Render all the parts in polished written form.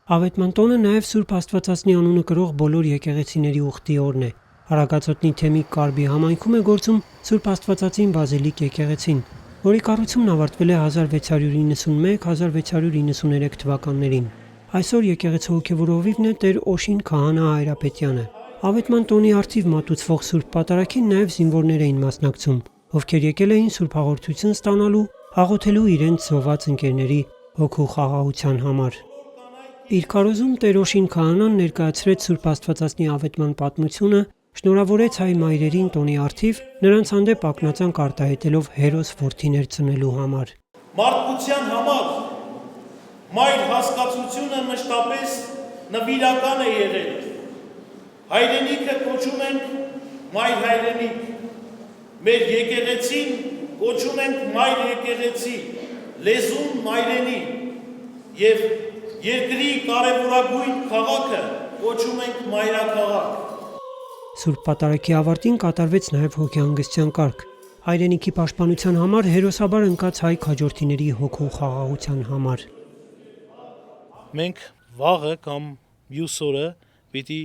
Ավետման տոնը նաև Սուրբ Աստվածածնի անունը կրող բոլոր եկեղեցիների ուխտի օրն է։ Արագածոտնի թեմի Կարբի համայնքում է գործում Սուրբ Աստվածածին բազիլիկ եկեղեցին, որի կառուցումն ավարտվել է 1691-1693 թվականներին։ Այսօր եկեղեցու հոգևոր հովիվն է Տեր Օշին Քահանա Հայրապետյանը։ Ավետման տոնի առթիվ մատուցվող Սուրբ Պատարագին նաև զինվորներ էին մասնակցում, ովքեր եկել էին Սուրբ Հաղորդություն ստանալու, աղոթելու իրենց զոհված ընկերների հոգու խաղաղության համար։ Իր քարոզում Տեր Օշին Քահանան ներկայացրեց Սուրբ Աստվածածնի ավետման պատմությունը, շնորհավորեց հայ մայրերին տոնի առթիվ, նրանց հանդեպ ակնածանք արտահայտելով հերոս որդիներ ծնելու համար։ Մարդկության համար մայր հասկացությունը մշտապես նվիրական է եղել։ Հայրենիքը կոչում ենք մայր հայրենիք, մեր եկեղեցին կոչում ենք մայր եկեղեցի, լեզուն մայրենի և երկրի կարևորագույն քաղաքը կոչում ենք մայրաքաղաք։ Սուրբ Պատարագի ավարտին կատարվեց նաև հոգեհանգստյան կարգ։ Հայրենիքի պաշտպանության համար հերոսաբար ընկած հայ քաջորդիների հոգու խաղաղության համար։ Մենք վաղը կամ մյուս օրը պիտի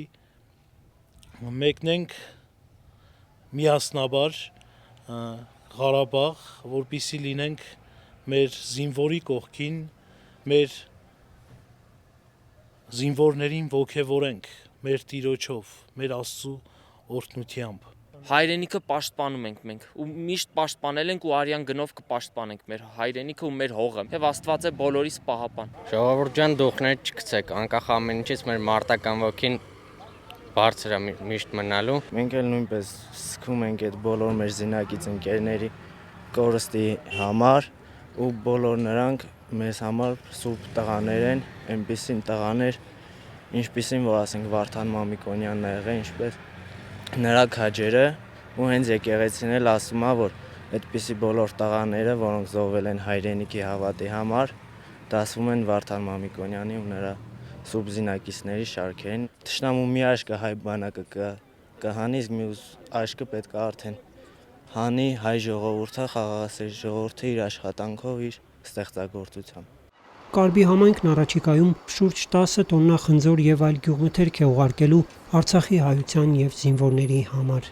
մեկնենք միասնաբար Ղարաբաղ, որպեսզի լինենք մեր զինվորի կողքին, մեր զինվորներին ոգևորենք մեր Տիրոջով, մեր Աստծու օրհնությամբ։ Հայրենիքը պաշտպանում ենք մենք ու միշտ պաշտպանել ենք ու արյան գնով կպաշտպանենք մեր հայրենիքը ու մեր հողը։ Եվ Աստված է բոլորիս պահապան։ Ժողովուրդ ջան, դուխներ չգցեք, անկախ ամեն ինչից մեր մարտական ոգին բարձր է միշտ մնալու։ Մենք էլ նույնպես սկում ենք այդ բոլոր մեր զինակից ընկերների կորստի համար ու բոլոր նրանք մեզ համար սուրբ տղաներ են, այնպիսին տղաներ, ինչպիսին որ ասենք Վարդան Մամիկոնյանն ա եղել, ինչպես նրա քաջերը ու հենց եկեղեցին էլ ասում է, որ այդպիսի բոլոր տղաները, որոնք զոհվել են հայրենիքի հավատի համար, դասվում են Վարդան Մամիկոնյանի ու նրա սուրբ զինակիցների շարքերին։ Թշնամու մի աշկը հայ բանակը կհանի, իսկ մյուս աշկը պետք է արդեն հանի հայ ժողովուրդը, խաղաղասեր ժողովուրդը իր աշխատանքով, իր ստեղծագործությամբ։ Կարբի համայնքն առաջիկայում շուրջ 10 տոննա խնձոր և այլ գյուղմթերք է ուղարկելու Արցախի հայության և զինվորների համար։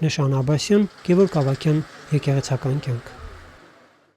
Նշան Աբասյան, Գևորգ Ավագյան, Եկեղեցական կյանք։